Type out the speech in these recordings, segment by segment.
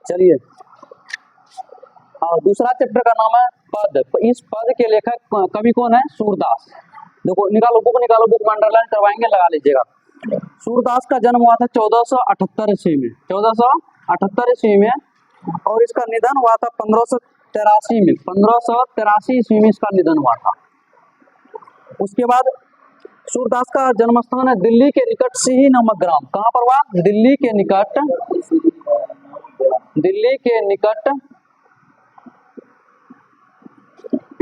चलिए, दूसरा चैप्टर का नाम है पद। इस पद के लेखक कवि कौन है? सूरदास। देखो निकालो बुक, बुक में अंडरलाइन करवाएंगे, लगा लीजिएगा। सूरदास का जन्म हुआ था 1478 ईस्वी में, 1478 ईस्वी में, और इसका निधन हुआ था 1583 में, 1583 ईस्वी में इसका निधन हुआ था। उसके बाद सूरदास का जन्म स्थान है दिल्ली के निकट सिही नामक ग्राम। कहाँ पर हुआ? दिल्ली के निकट, दिल्ली के निकट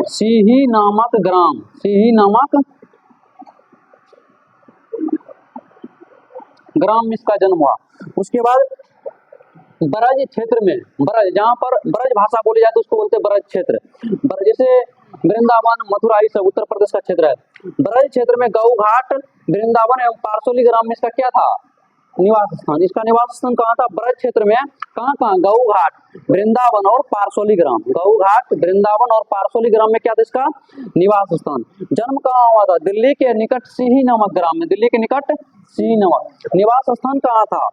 सिही नामक ग्राम, सिही नामक ग्राम में इसका जन्म हुआ। उसके बाद ब्रज क्षेत्र में, ब्रज जहाँ पर ब्रज भाषा बोली जाती है उसको बोलते हैं ब्रज क्षेत्र। ब्रज जैसे वृंदावन, मथुरा, ये सब उत्तर प्रदेश का क्षेत्र है। ब्रज क्षेत्र में गऊ घाट, वृंदावन एवं पारसोली ग्राम में इसका क्या था? निवास स्थान। इसका निवास स्थान कहाँ था? ब्रज क्षेत्र में। कहाँ कहाँ? गऊ घाट, वृंदावन और पारसोली ग्राम। गऊ घाट, वृंदावन और पारसोली ग्राम में क्या था इसका? निवास स्थान। जन्म कहाँ हुआ था? दिल्ली के निकट सिही नामक ग्राम में, दिल्ली के निकट सिही नामक। निवास स्थान कहाँ था?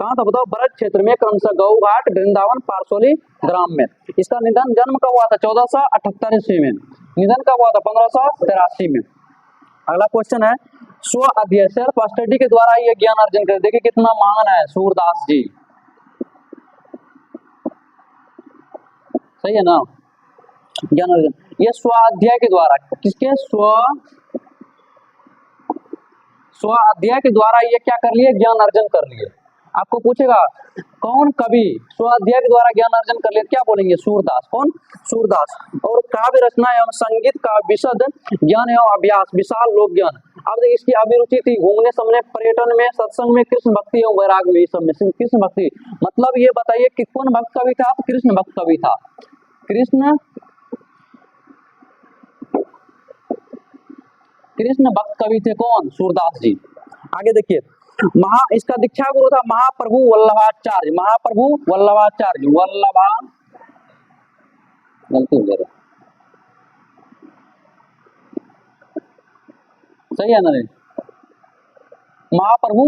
कहाँ था बताओ? ब्रज क्षेत्र में, क्रमशः गऊ घाट, वृंदावन, पारसोली ग्राम में। इसका निधन, जन्म कब हुआ था? 1478 ईस्वी में। निधन कब हुआ था? 1583 में। अगला क्वेश्चन है, स्व अध्ययन, सेल्फ स्टडी के द्वारा ये ज्ञान अर्जन करे। देखिए कितना महान है सूरदास जी, सही है ना? ज्ञान अर्जन ये स्वाध्याय के द्वारा, किसके? स्वाध्याय के द्वारा ये क्या कर लिए? ज्ञान अर्जन कर लिए। आपको पूछेगा कौन कवि स्वाध्याय के द्वारा ज्ञान अर्जन कर लिए, क्या बोलेंगे? सूरदास। कौन? सूरदास। और काव्य रचना एवं संगीत का विशद ज्ञान एवं अभ्यास, विशाल लोक ज्ञान। अब देखिए इसकी अभिरुचि थी घूमने समझने, पर्यटन में, सत्संग में, कृष्ण भक्ति एवं वैराग्य में, सब में। कृष्ण भक्ति मतलब ये बताइए कि कौन भक्त कवि था? तो कृष्ण भक्त कवि था। कृष्ण भक्त कवि थे कौन? सूरदास जी। आगे देखिए, इसका दीक्षा गुरु था महाप्रभु वल्लभाचार्य। महाप्रभु वल्लभाचार्य, गलती हो गया, सही है ना? महाप्रभु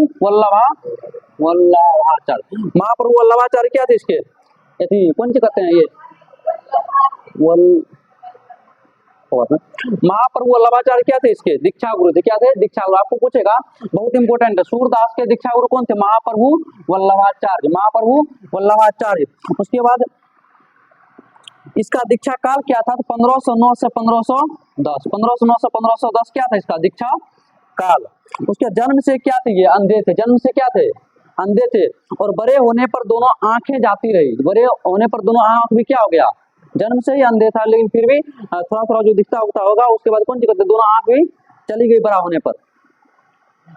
वल्लभाचार्य, महाप्रभु वल्लभाचार्य क्या थे इसके? कौन सी कहते हैं ये? महाप्रभु वल्लभाचार्य क्या थे इसके? दीक्षा गुरु थे। क्या थे? दीक्षा गुरु। आपको पूछेगा, बहुत इंपोर्टेंट है, सूरदास के दीक्षा गुरु कौन थे? महाप्रभु वल्लभाचार्य, महाप्रभु वल्लभाचार्य। उसके बाद इसका दीक्षा काल क्या था? तो 1509 से 1510, 1509 से 1510 क्या था इसका दीक्षा काल। उसके जन्म से क्या थे? ये अंधे थे। जन्म से क्या थे? अंधे थे। और बड़े होने पर दोनों आंखें जाती रही। बड़े होने पर दोनों आंख भी क्या हो गया? जन्म से ही अंधे था, लेकिन फिर भी थोड़ा थोड़ा जो दिखता उगता होगा। उसके बाद कौन सी करते? दोनों आंख भी चली गई बड़ा होने पर।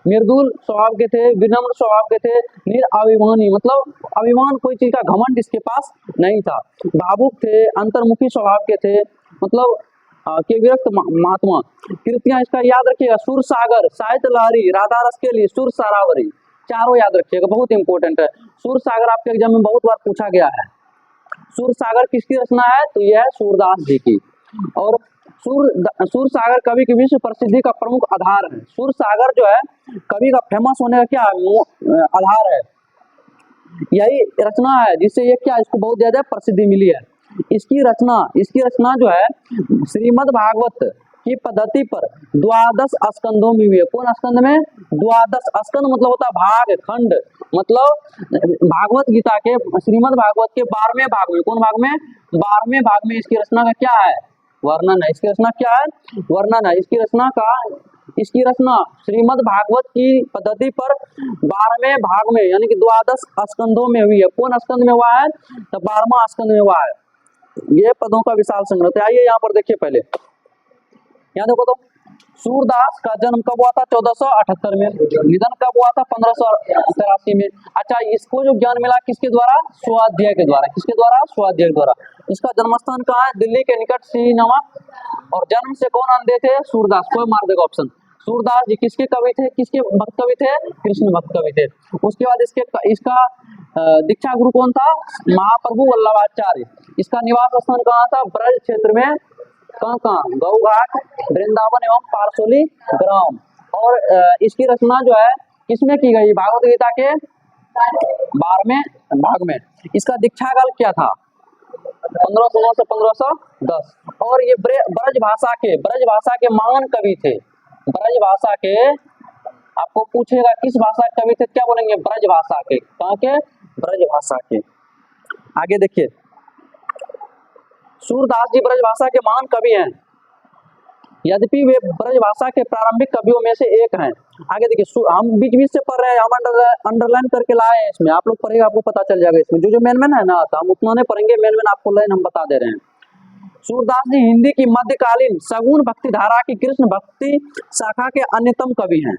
मृदुल स्वभाव के थे, विनम्र स्वभाव के थे, निरअभिमानी मतलब अभिमान, कोई चीज का घमंड इसके पास नहीं था। भावुक थे, अंतर्मुखी स्वभाव के थे, मतलब के विरक्त महात्मा। कृतियां इसका याद रखिएगा, सुर सागर, साहित्य लहरी, राधा रस के लिए, सुर सारावरी, चारों याद रखिएगा, बहुत इंपॉर्टेंट है। सुर सागर आपके एग्जाम में बहुत बार पूछा गया है। सुर सागर किसकी रचना है? तो यह है सूरदास जी की। और सुर सागर कवि की विश्व प्रसिद्धि का प्रमुख आधार है। सुर सागर जो है कवि का फेमस होने का क्या आधार है? यही रचना है जिससे ये क्या इसको बहुत ज्यादा प्रसिद्धि मिली है। इसकी रचना जो है श्रीमद् भागवत की पद्धति पर 12 स्कंदों में हुई है। कौन स्कंद में? 12 स्कंद मतलब होता है भाग, खंड, मतलब भागवत गीता के, श्रीमद् भागवत के 12वें भाग में। कौन भाग में? 12वें भाग में इसकी रचना का क्या है? वर्णन है। इसकी रचना क्या है? वर्णन है। इसकी रचना श्रीमद् भागवत की पद्धति पर 12वें भाग में यानी कि 12 स्कंदों में हुई है। कौन स्कंद में हुआ है? तो 12वां स्कंद में हुआ है। ये पदों का विशाल संग्रह है। आइए यहाँ पर देखिए, पहले यहाँ देखो तो सूरदास का जन्म कब हुआ था? 1478 में। निधन कब हुआ था? 1583 में। अच्छा, इसको जो ज्ञान मिला किसके द्वारा? स्वाध्याय के द्वारा। किसके द्वारा? स्वाध्याय के द्वारा। इसका जन्म स्थान कहाँ है? दिल्ली के निकट सिही नामक। और जन्म से कौन अंधे थे? सूरदास। कोई मार देगा ऑप्शन। सूरदास जी किसके कवि थे? किसके भक्त कवि थे? कृष्ण भक्त कवि थे। उसके बाद इसका दीक्षा गुरु कौन था? महाप्रभु वल्लभाचार्य। इसका निवास स्थान कहाँ था? ब्रज क्षेत्र में। कहाँ? गऊ घाट, वृंदावन एवं पारसोली ग्राम। और इसकी रचना जो है किसमें की गई? भागवत गीता के 12वें भाग में। इसका दीक्षा काल क्या था? 1509 से 1510। और ये ब्रज भाषा के महान कवि थे। ब्रज भाषा के, आपको पूछेगा किस भाषा के कवि थे, क्या बोलेंगे? ब्रज भाषा के। कहाँ के? ब्रज भाषा के। आगे देखिए, सूरदास जी ब्रज भाषा के महान कवि हैं, यद्यपि वे ब्रज भाषा के प्रारंभिक कवियों में से एक हैं। आगे देखिए, हम बीच बीच से पढ़ रहे हैं, हम अंडरलाइन करके लाए हैं इसमें, आप लोग पढ़ेगा आपको पता चल जाएगा इसमें। जो मेन है ना, तो हम उतना नहीं पढ़ेंगे, मेन आपको लाइन हम बता दे रहे हैं। सूरदास जी हिंदी की मध्यकालीन सगुण भक्ति धारा की कृष्ण भक्ति शाखा के अन्यतम कवि हैं।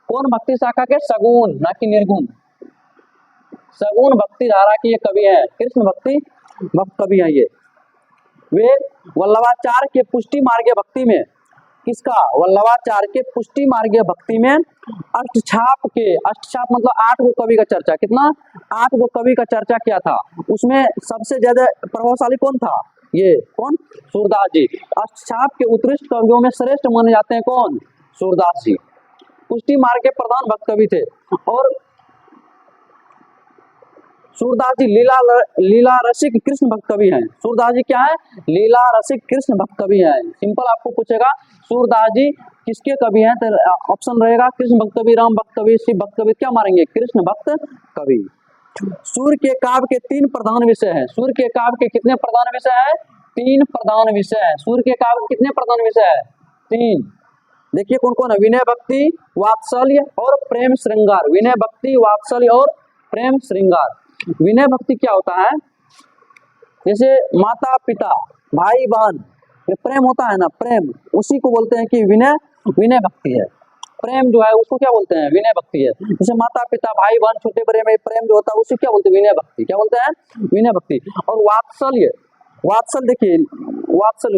कौन भक्ति शाखा के? सगुण, ना कि निर्गुण। सगुण भक्ति धारा की ये कवि है, कृष्ण भक्ति कवि है ये। वे वल्लभाचार्य के पुष्टि मार्गीय भक्ति में, किसका? वल्लभाचार्य के पुष्टि मार्गीय भक्ति में अष्टछाप मतलब 8 गो कवि का चर्चा, कितना? 8 गो कवि का चर्चा किया था। उसमें सबसे ज्यादा प्रभावशाली कौन था? ये कौन? सूरदास जी। अष्टछाप के उत्कृष्ट कवियों में श्रेष्ठ माने जाते हैं कौन? सूरदास जी। पुष्टि मार्ग के प्रधान भक्त कवि थे। और सूरदास जी लीला रसिक कृष्ण भक्त कवि हैं। सूरदास जी क्या है? लीला रसिक कृष्ण भक्त कवि हैं। सिंपल आपको पूछेगा सूरदास जी किसके कवि हैं, तो ऑप्शन रहेगा कृष्ण भक्त कवि, राम भक्त कवि, शिव भक्त कवि। क्या मारेंगे? कृष्ण भक्त कवि। सूर्य के काव्य के 3 प्रधान विषय हैं। सूर्य के काव्य के कितने प्रधान विषय हैं? 3 प्रधान विषय हैं। सूर्य के काव्य के कितने प्रधान विषय है? 3। देखिए कौन कौन है? विनय भक्ति, वात्सल्य और प्रेम श्रृंगार। विनय भक्ति, वात्सल्य और प्रेम श्रृंगार। विनय भक्ति क्या होता है? जैसे माता पिता, भाई बहन, ये प्रेम होता है ना, प्रेम, उसी को बोलते हैं कि विनय भक्ति है। प्रेम जो है उसको क्या बोलते हैं? विनय भक्ति है। जैसे माता पिता, भाई बहन, छोटे बड़े में प्रेम जो होता है उसे क्या बोलते हैं? विनय भक्ति। क्या बोलते हैं? विनय भक्ति। और वात्सल्य, देखिए वात्सल्य,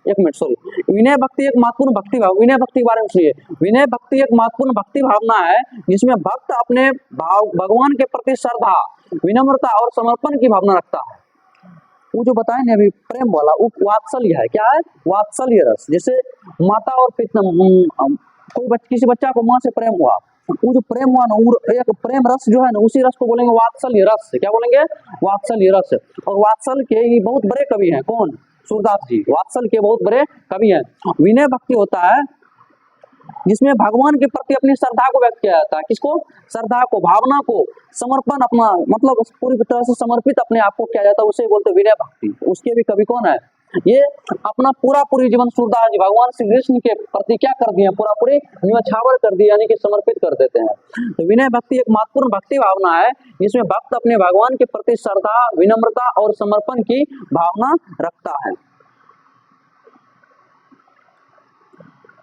एक मिनट सॉरी, विनय भक्ति एक महत्वपूर्ण भक्ति भाव। विनय भक्ति के बारे में सुनिए। विनय भक्ति एक महत्वपूर्ण भक्ति भावना है जिसमें भक्त अपने भगवान के प्रति श्रद्धा, विनम्रता और समर्पण की भावना रखता है। वो जो बताए ना अभी प्रेम वाला, वो वात्सल्य है। क्या है? वात्सल्य रस। जैसे माता और पिता, किसी बच्चा को माँ से प्रेम हुआ, वो जो प्रेम हुआ ना, वो एक प्रेम रस जो है ना, उसी रस को बोलेंगे वात्सल्य रस। क्या बोलेंगे? वात्सल्य रस। और वात्सल के ये बहुत बड़े कवि हैं। कौन? सूरदास जी वात्सल के बहुत बड़े कवि हैं। विनय भक्ति होता है जिसमें भगवान के प्रति अपनी श्रद्धा को व्यक्त किया जाता है। किसको? श्रद्धा को, भावना को, समर्पण, अपना मतलब पूरी तरह से समर्पित अपने आप को किया जाता है, उसे बोलते विनय भक्ति। उसके भी कवि कौन है? ये अपना पूरी जीवन सूरदास जी भगवान श्री कृष्ण के प्रति क्या कर दिए? पूरी न्यौछावर कर दिए, यानी कि समर्पित कर देते हैं। तो विनय भक्ति एक महत्वपूर्ण भक्ति भावना है जिसमें भक्त अपने भगवान के प्रति श्रद्धा, विनम्रता और समर्पण की भावना रखता है।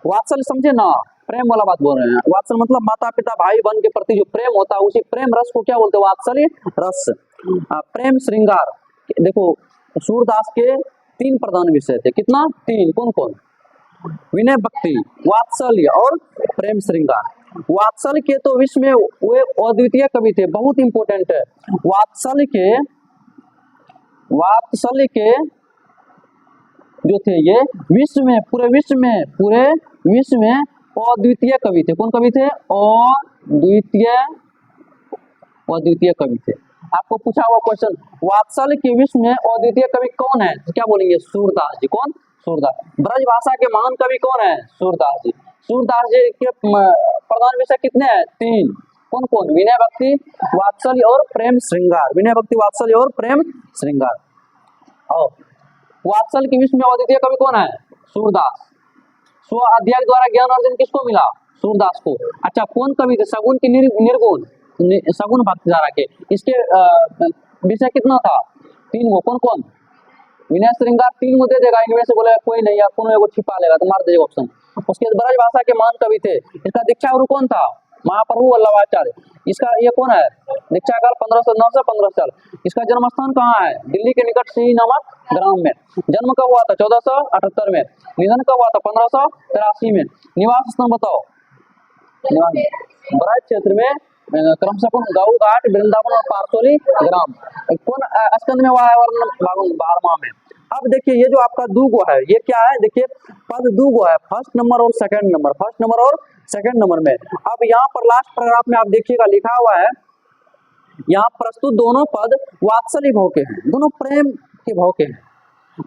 वात्सल्य समझे ना, प्रेम वाला बात बोल रहे हैं। वात्सल्य मतलब माता पिता, भाई बहन के प्रति जो प्रेम होता है, उसी प्रेम रस को क्या बोलते हैं? वात्सल्य रस। प्रेम श्रृंगार, देखो सूरदास के 3 प्रधान विषय थे। कितना? 3। कौन कौन? विनय भक्ति, वात्सल्य और प्रेम श्रृंगार। वात्सल्य के तो विश्व में वे अद्वितीय कवि थे, बहुत इंपॉर्टेंट है। वात्सल्य के जो थे ये पूरे विश्व में अद्वितीय कवि थे। कौन कवि थे? अद्वितीय कवि थे। आपको पूछा हुआ क्वेश्चन, वात्सल्य के विश्व में अद्वितीय कवि कौन है? तो क्या बोलेंगे? सूरदास जी। कौन? सूरदास। ब्रज भाषा के महान कवि कौन है? सूरदास जी। सूरदास जी के प्रधान विषय कितने हैं? 3। कौन कौन? विनय भक्ति, वात्सल्य और प्रेम श्रृंगार। विनय भक्ति, वात्सल्य और प्रेम श्रृंगार। और वात्सल्य के विश्व में अद्वितीय कवि कौन है? सूरदास। स्व अध्याय द्वारा ज्ञान अर्जन किसको मिला? सूरदास को। अच्छा, कौन कवि थे? सगुण की निर्गुण, सगुण भक्ति धारा के। इसके विषय कितना था? 3 गो। कौन कौन? विनय श्रृंगार 3 गो दे देगा, इनमें से बोले कोई नहीं, या कोनो एगो छिपा लेगा तो मार देगा ऑप्शन। उसके ब्रज भाषा के महान कवि थे। इसका दीक्षा गुरु कौन था? महाप्रभु वल्लभाचार्य। इसका ये कौन है? दीक्षा काल 1509 से 1500 साल। इसका जन्म स्थान कहाँ है? दिल्ली के निकट सिही नामक ग्राम में। जन्म कब हुआ था? 1478 में। निधन कब हुआ था? 1583 में। निवास स्थान बताओ। ब्रज क्षेत्र में क्रमशः गऊ घाट, वृंदावन और पारसोली ग्राम। कौन स्कंद में हुआ है? 12वां में। अब देखिए ये जो आपका 2 गो है, ये क्या है? देखिए पद 2 गो है, फर्स्ट नंबर और सेकंड नंबर। फर्स्ट नंबर और सेकंड नंबर में। अब यहाँ पर लास्ट पैराग्राफ में आप देखिएगा लिखा हुआ है, यहाँ प्रस्तुत दोनों पद वात्सल्य भाव के हैं, दोनों प्रेम के भाव के हैं।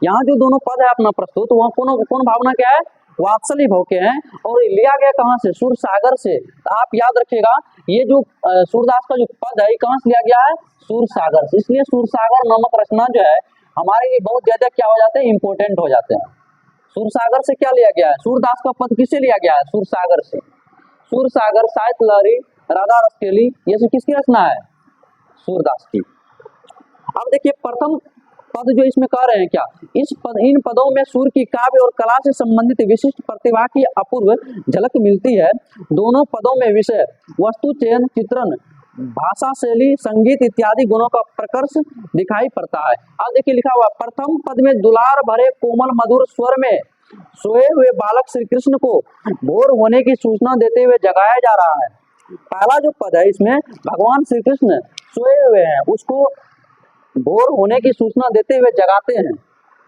यहाँ जो दोनों पद है अपना प्रस्तुत, वह कौन भावना क्या है? वात्सल्य भाव के हैं। और लिया गया कहाँ से? सूर सागर से। तो आप याद रखिएगा, ये जो सूरदास का जो पद है, ये कहाँ से लिया गया है? सूर सागर से। इसलिए सूर सागर नामक रचना जो है हमारे लिए बहुत ज्यादा क्या हो जाते हैं? इंपॉर्टेंट हो जाते हैं। सूर सागर से क्या लिया गया है? सूरदास का पद किससे लिया गया है? सूर सागर से। सूर सागर, साहित्य लहरी, राधा रसकेली, ये सब किसकी रचना है? सूरदास की। अब देखिए प्रथम पद जो इसमें कह रहे हैं क्या, इन पदों में सूर की काव्य और कला से संबंधित विशिष्ट प्रतिभा की अपूर्व झलक मिलती है। दोनों पदों में विषय, वस्तु चयन, चित्रण, भाषा शैली, संगीत इत्यादि गुणों का प्रकर्ष दिखाई पड़ता है। अब देखिए लिखा हुआ प्रथम पद में दुलार भरे कोमल मधुर स्वर में सोए हुए बालक श्री कृष्ण को भोर होने की सूचना देते हुए जगाया जा रहा है। पहला जो पद है इसमें भगवान श्री कृष्ण सोए हुए हैं, उसको भोर होने की सूचना देते हुए जगाते हैं।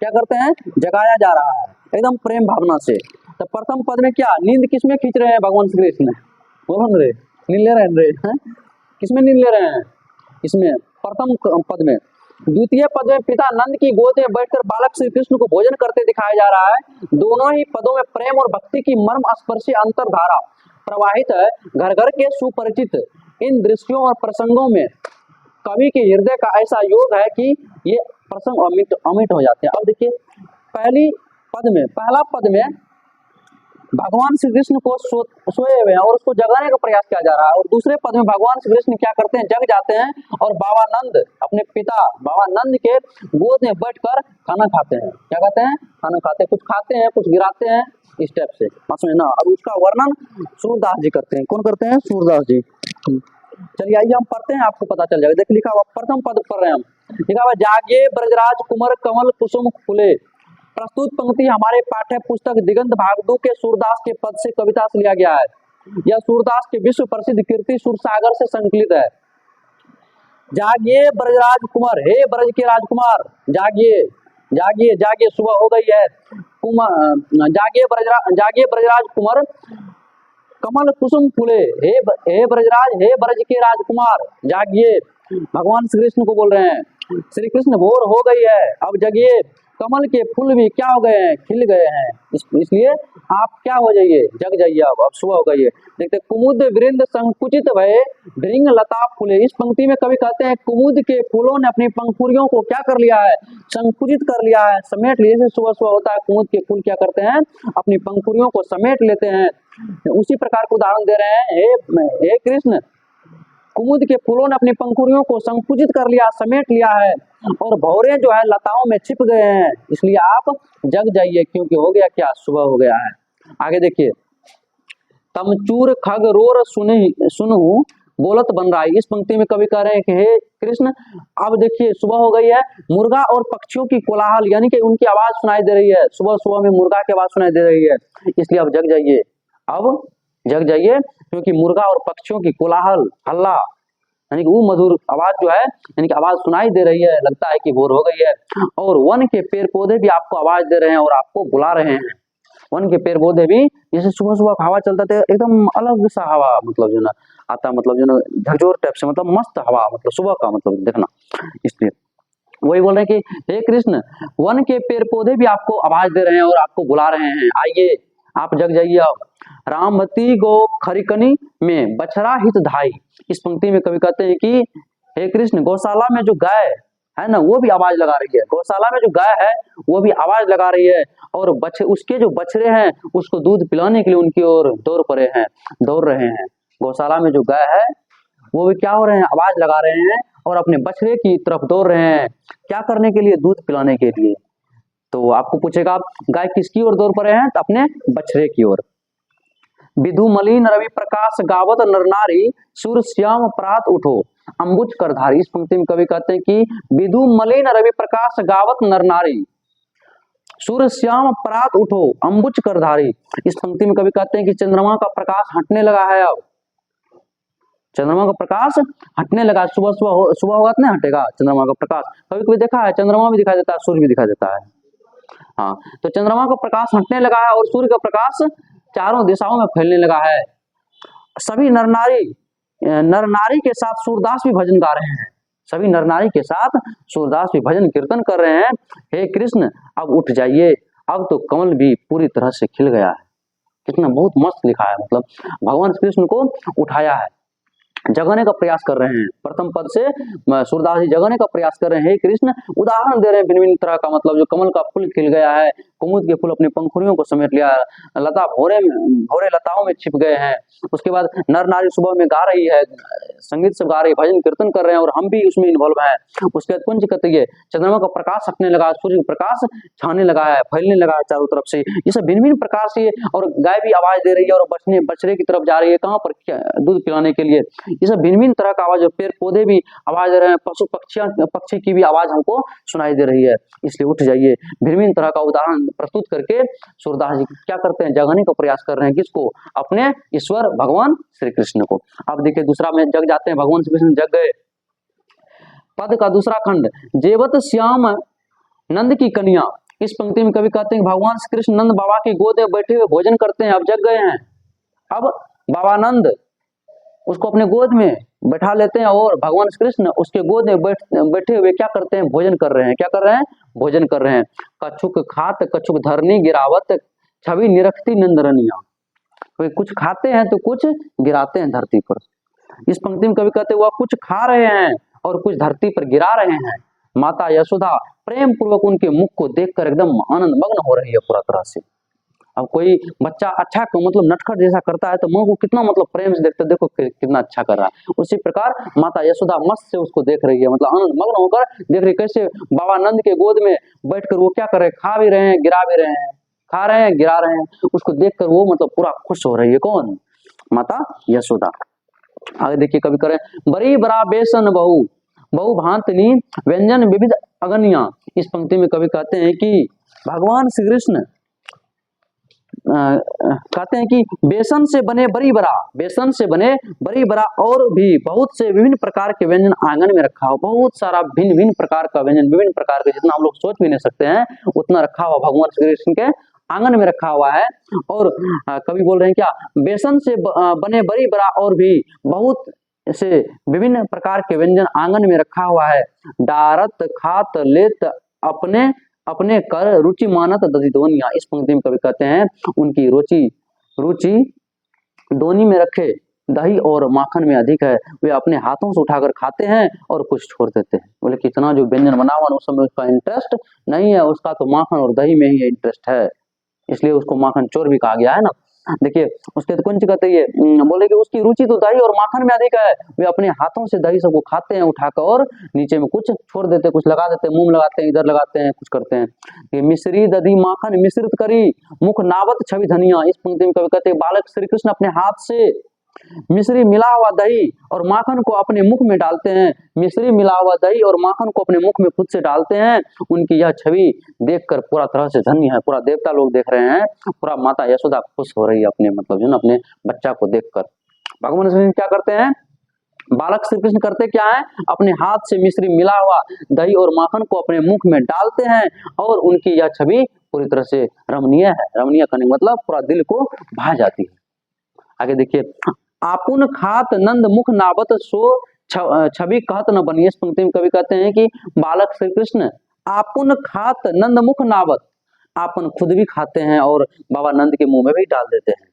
क्या करते हैं? जगाया जा रहा है एकदम प्रेम भावना से। तो प्रथम पद में क्या नींद किसमें खींच रहे हैं भगवान श्री कृष्ण? बोलो रे, नींद ले रहे हैं? किसमें नींद ले रहे हैं? इसमें प्रथम पद में। द्वितीय पद में पिता नंद की गोद में बैठकर बालक श्री कृष्ण को भोजन करते दिखाया जा रहा है। दोनों ही पदों में प्रेम और भक्ति की मर्म स्पर्शी अंतरधारा प्रवाहित है। घर घर के सुपरिचित इन दृश्यों और प्रसंगों में कवि के हृदय का ऐसा योग है कि ये प्रसंग अमिट हो जाते हैं। अब देखिए पहला पद में भगवान श्री कृष्ण को सोए हुए हैं और उसको जगाने का प्रयास किया जा रहा है। और दूसरे पद में भगवान श्री कृष्ण क्या करते हैं? जग जाते हैं और बाबा नंद, अपने पिता बाबा नंद के गोद में बैठकर खाना खाते हैं। क्या कहते हैं? खाना खाते हैं। कुछ खाते हैं, कुछ गिराते हैं, इस टाइप से ना। अब उसका वर्णन सूरदास जी करते हैं। कौन करते हैं? सूरदास जी। चलिए आइए हम पढ़ते हैं, आपको पता चल जाएगा। देखिए लिखा हुआ प्रथम पद पढ़ रहे हैं हम। लिखा हुआ जागे ब्रजराज कुमार कमल कुसुम फूले। प्रस्तुत पंक्ति हमारे पाठ्य पुस्तक दिगंत भागदू के सूरदास के पद से कविता से लिया गया है। यह सूरदास के विश्व प्रसिद्ध कीर्ति सूरसागर से संकलित है। जागिए ब्रजराज कुमार, हे ब्रज के राजकुमार, जागिए जागिए जागिए, सुबह हो गई है। जागिए ब्रजराज कुमार कमल कुसुम फूले, हे ब्रजराज, हे ब्रज के राजकुमार, जागिए। भगवान श्री कृष्ण को बोल रहे हैं, श्री कृष्ण भोर हो गई है, अब जगिए। कमल के फूल भी क्या हो गए हैं? खिल गए हैं। इसलिए आप क्या हो जाइए? जग जाइए। अब सुबह हो गई है। देखते कुमुद वृंद संकुचित भये भृंग लता फूले। इस पंक्ति में कवि कहते हैं कुमुद के फूलों ने अपनी पंखुड़ियों को क्या कर लिया है? संकुचित कर लिया है, समेट लिए। जैसे सुबह सुबह होता है, कुमुद के फूल क्या करते हैं? अपनी पंखुड़ियों को समेट लेते हैं। उसी प्रकार को उदाहरण दे रहे हैं, हे कृष्ण, कुमुद के फूलों ने अपनी पंखुड़ियों को संकुचित कर लिया, समेट लिया है, और भौरे जो है लताओं में छिप गए हैं। इसलिए आप जग जाइए, क्योंकि हो गया क्या? सुबह हो गया है। आगे देखिए, तमचूर खग रोर सुनहु बोलत बन रहा है। इस पंक्ति में कवि कह रहे हैं कि हे कृष्ण, अब देखिए सुबह हो गई है, मुर्गा और पक्षियों की कोलाहल यानी कि उनकी आवाज सुनाई दे रही है। सुबह सुबह में मुर्गा की आवाज सुनाई दे रही है, इसलिए अब जग जाइए। अब जग जाइए, क्योंकि मुर्गा और पक्षियों की कोलाहल, हल्ला यानी कि वो मधुर आवाज जो है, यानी कि आवाज सुनाई दे रही है। लगता है कि भोर हो गई है। और वन के पेड़ पौधे भी आपको आवाज दे रहे हैं और आपको बुला रहे हैं। वन के पेड़ पौधे भी, जैसे सुबह सुबह हवा चलता था, एकदम अलग सा हवा, मतलब जो ना आता, मतलब जो ना झकझोर टाइप से, मतलब मस्त हवा, मतलब सुबह का मतलब देखना। इसलिए वही बोल रहे हैं कि हे कृष्ण, वन के पेड़ पौधे भी आपको आवाज दे रहे हैं और आपको बुला रहे हैं, आइए आप जग जाइए। अब रामवती गो खरिकनी में बछड़ा हित धाई। इस पंक्ति में कवि कहते हैं कि हे कृष्ण, गौशाला में जो गाय है ना, वो भी आवाज लगा रही है। गौशाला में जो गाय है वो भी आवाज लगा रही है, और उसके जो बछड़े हैं उसको दूध पिलाने के लिए उनकी ओर दौड़ रहे हैं। गौशाला में जो गाय है वो भी क्या हो रहे हैं? आवाज लगा रहे हैं और अपने बछड़े की तरफ दौड़ रहे हैं। क्या करने के लिए? दूध पिलाने के लिए। तो आपको पूछेगा गाय किसकी ओर दौड़ पड़े हैं? तो अपने बछड़े की ओर। विधु मलिन रवि प्रकाश गावत नरनारी, सूर श्याम प्रात उठो अंबुज करधारी। इस पंक्ति में कवि कहते हैं कि विधु मलिन रवि प्रकाश गावत नरनारी, सूर श्याम प्रात उठो अंबुज करधारी। इस पंक्ति में कवि कहते हैं कि चंद्रमा का प्रकाश हटने लगा है। अब चंद्रमा का प्रकाश हटने लगा। सुबह होगा तो नहीं हटेगा चंद्रमा का प्रकाश। कभी कभी देखा है चंद्रमा भी दिखाई देता है, सूर्य भी दिखाई देता है। हाँ, तो चंद्रमा का प्रकाश हटने लगा है और सूर्य का प्रकाश चारों दिशाओं में फैलने लगा है। सभी नर नारी नर नारी के साथ सूरदास भी भजन गा रहे हैं, सभी नर नारी के साथ सूरदास भी भजन कीर्तन कर रहे हैं। हे कृष्ण अब उठ जाइए, अब तो कमल भी पूरी तरह से खिल गया है। कितना बहुत मस्त लिखा है, मतलब भगवान श्री कृष्ण को उठाया है, जगाने का प्रयास कर रहे हैं। प्रथम पद से सूरदास जी जगाने का प्रयास कर रहे हैं। हे कृष्ण उदाहरण दे रहे हैं भिन्न भिन्न तरह का, मतलब जो कमल का फूल खिल गया है, कुमुद के फूल अपने पंखुड़ियों को समेट लिया, लता भोरे लताओं में छिप गए हैं। उसके बाद नर नारी सुबह में गा रही है, संगीत सब गा रही है, भजन कीर्तन कर रहे हैं और हम भी उसमें इन्वॉल्व हैं। उसके बाद कुंज कतये चंद्रमा का प्रकाश हटने लगा, सूर्य का प्रकाश छाने लगा है, फैलने लगा है चारों तरफ से। ये सब भिन्न भिन्न प्रकार से, और गाय भी आवाज दे रही है और बछड़े की तरफ जा रही है, कहाँ पर दूध पिलाने के लिए। ये सब भिन्न भिन्न तरह का आवाज, पेड़ पौधे भी आवाज दे रहे हैं, पशु पक्षी की भी आवाज हमको सुनाई दे रही है। इसलिए उठ जाइए। भिन्न भिन्न तरह का उदाहरण प्रस्तुत करके सूरदास जी क्या करते हैं, जगाने का प्रयास कर रहे हैं। किसको? अपने ईश्वर भगवान श्री कृष्ण को। अब देखिए दूसरा में जग जाते हैं, भगवान श्री कृष्ण जग गए। पद का दूसरा खंड, जेवत श्याम नंद की कन्या। इस पंक्ति में कवि कहते हैं भगवान श्री कृष्ण नंद बाबा की गोद में बैठे हुए भोजन करते हैं। अब जग गए हैं, अब बाबा नंद उसको अपने गोद में बैठा लेते हैं और भगवान श्री कृष्ण उसके गोद में बैठे हुए क्या करते हैं, भोजन कर रहे हैं। क्या कर रहे हैं? भोजन कर रहे हैं। कछुक खात कछुक धरनी गिरावत, छवि निरखती नंदरनिया। तो कुछ खाते हैं तो कुछ गिराते हैं धरती पर। इस पंक्ति में कवि कहते हैं वह कुछ खा रहे हैं और कुछ धरती पर गिरा रहे हैं। माता यशोदा प्रेम पूर्वक उनके मुख को देखकर एकदम आनंद मग्न हो रही है पूरा तरह से। अब कोई बच्चा अच्छा मतलब नटखट जैसा करता है तो माँ को कितना मतलब प्रेम से देखते, देखो कितना अच्छा कर रहा है। उसी प्रकार माता यशोदा मस्त से उसको देख रही है, मतलब आनंद मग्न होकर देख रही है कैसे बाबा नंद के गोद में बैठकर वो क्या कर रहे हैं, खा भी रहे हैं गिरा भी रहे हैं, खा रहे हैं गिरा रहे हैं। उसको देखकर वो मतलब पूरा खुश हो रही है। कौन? माता यशोदा। आगे देखिए कवि करें, बड़ी बड़ा बेसन बहु बहु भांतनी व्यंजन विविध अगनिया। इस पंक्ति में कवि कहते हैं कि भगवान श्री कृष्ण कहते हैं कि बेसन से बने बड़ी बड़ा, बेसन से बने बड़ी बड़ा और भी बहुत से विभिन्न प्रकार के व्यंजन आंगन में रखा हो। बहुत सारा भिन्न भिन्न प्रकार का व्यंजन, विभिन्न प्रकार के जितना हम लोग सोच भी नहीं सकते हैं उतना रखा हुआ भगवान श्री कृष्ण के आंगन में रखा हुआ है। और कवि बोल रहे हैं क्या, बेसन से बने बड़ी बड़ा और भी बहुत से विभिन्न प्रकार के व्यंजन आंगन में रखा हुआ है। डारत खात लेत अपने अपने कर रुचि मानत दधि दोनिया। इस पंक्ति में कवि कहते हैं उनकी रुचि दोनी में रखे दही और माखन में अधिक है। वे अपने हाथों से उठाकर खाते हैं और कुछ छोड़ देते हैं। बोले कितना जो व्यंजन बना हुआ उस समय उसका इंटरेस्ट नहीं है, उसका तो माखन और दही में ही इंटरेस्ट है, इसलिए उसको माखन चोर भी कहा गया है ना। देखिए उसके कुंज कहते हैं बोले कि उसकी रुचि तो दही और माखन में अधिक है। वे अपने हाथों से दही सबको खाते हैं उठाकर और नीचे में कुछ छोड़ देते, कुछ लगा देते, मुंह लगाते हैं, इधर लगाते हैं, कुछ करते हैं। ये मिश्री दधी माखन मिश्रित करी मुख नावत छवि धनिया। इस पंक्ति में कवि कहते हैं बालक श्री कृष्ण अपने हाथ से मिश्री मिला हुआ दही और माखन को अपने मुख में डालते हैं। मिश्री मिला हुआ दही और माखन को अपने मुख में खुद से डालते हैं। उनकी यह छवि देखकर पूरा तरह से धन्य है, पूरा देवता लोग देख रहे हैं, पूरा माता यशोदा खुश हो रही है अपने मतलब जो ना अपने बच्चा को देखकर। भगवान श्री कृष्ण क्या करते हैं, बालक श्री कृष्ण करते क्या है, अपने हाथ से मिश्री मिला हुआ दही और माखन को अपने मुख में डालते हैं और उनकी यह छवि पूरी तरह से रमणीय है। रमणीय करने मतलब पूरा दिल को भा जाती है। आगे देखिए, आपुन खात नंद मुख नावत सो छवि कहत न बनी। इस पंक्ति में कवि कहते हैं कि बालक श्री कृष्ण आपुन खात नंद मुख नावत, आपन खुद भी खाते हैं और बाबा नंद के मुंह में भी डाल देते हैं।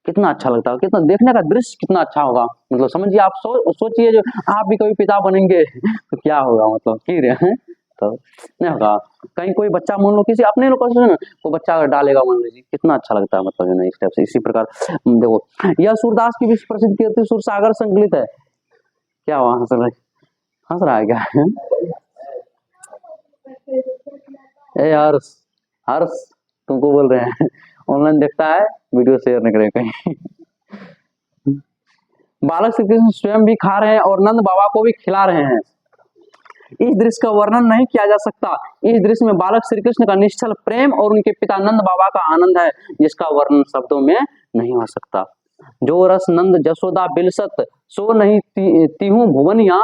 कितना अच्छा लगता है, कितना देखने का दृश्य कितना अच्छा होगा। मतलब समझिए आप सोचिए जो आप भी कभी पिता बनेंगे तो क्या होगा, मतलब की रहे हैं तो नहीं होगा। कहीं कोई बच्चा मान लो किसी अपने लोग का ना कोई बच्चा अगर डालेगा मान लीजिए कितना अच्छा लगता है, मतलब जो ना इस टाइप से। इसी प्रकार देखो यह सूरदास की विश्व प्रसिद्ध कीर्ति सुर सागर संकलित है। क्या हुआ, हंस रहा है क्या? ए हर्ष तुमको बोल रहे हैं, ऑनलाइन देखता है, वीडियो शेयर नहीं करें कहीं। बालक श्री कृष्ण स्वयं भी खा रहे हैं और नंद बाबा को भी खिला रहे हैं। इस दृश्य का वर्णन नहीं किया जा सकता। इस दृश्य में बालक श्री कृष्ण का निश्चल प्रेम और उनके पिता नंद बाबा का आनंद है जिसका वर्णन शब्दों में नहीं हो सकता। जो रस नंद जसोदा बिलसत सो नहीं तीहू भुवनिया,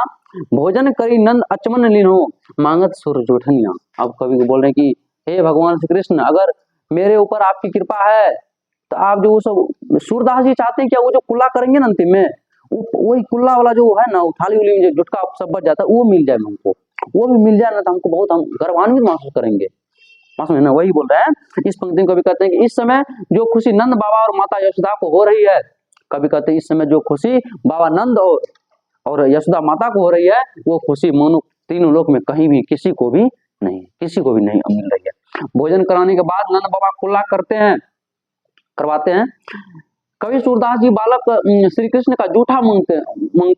भोजन करी नंद अचमन लीनो मांगत सुर जोठनिया। अब कवि को बोल रहे हैं कि हे भगवान श्री कृष्ण, अगर मेरे ऊपर आपकी कृपा है तो आप जो सब सूरदास जी चाहते हैं क्या वो जो कुल्ला करेंगे ना अंतिम में वही कुल्ला वाला जो है ना, वो थाली उली में जो जुटका सब बच जाता है वो मिल जाए हमको, वो भी मिल जाए ना, तो हमको बहुत हम गर्वान्वित महसूस करेंगे। समझ ना, वही बोल रहे हैं। इस पंक्ति में कभी कहते हैं कि इस समय जो खुशी नंद बाबा और माता यशोदा को हो रही है, कभी कहते हैं इस समय जो खुशी बाबा नंद और यशोदा माता को हो रही है, वो खुशी मानो तीनों लोक में कहीं भी किसी को भी नहीं, किसी को भी नहीं मिल रही है। भोजन कराने के बाद नंद बाबा कुल्ला करवाते हैं। कवि सूरदास जी बालक श्री कृष्ण का जूठा मांगते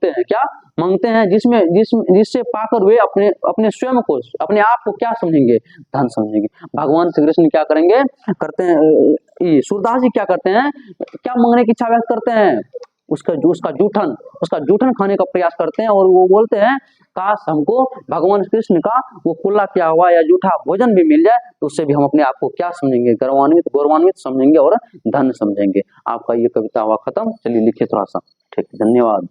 हैं, क्या मांगते हैं, जिससे पाकर वे अपने स्वयं को, अपने आप को क्या समझेंगे, धन समझेंगे। भगवान श्री कृष्ण क्या करेंगे, करते हैं, सूरदास जी क्या करते हैं, क्या मांगने की इच्छा व्यक्त करते हैं, उसका जूठन खाने का प्रयास करते हैं, और वो बोलते हैं काश हमको भगवान कृष्ण का वो कुल्ला किया हुआ या जूठा भोजन भी मिल जाए, तो उससे भी हम अपने आप को क्या समझेंगे, गौरवान्वित समझेंगे और धन समझेंगे। आपका ये कविता हुआ खत्म। चलिए लिखिए थोड़ा सा। ठीक, धन्यवाद।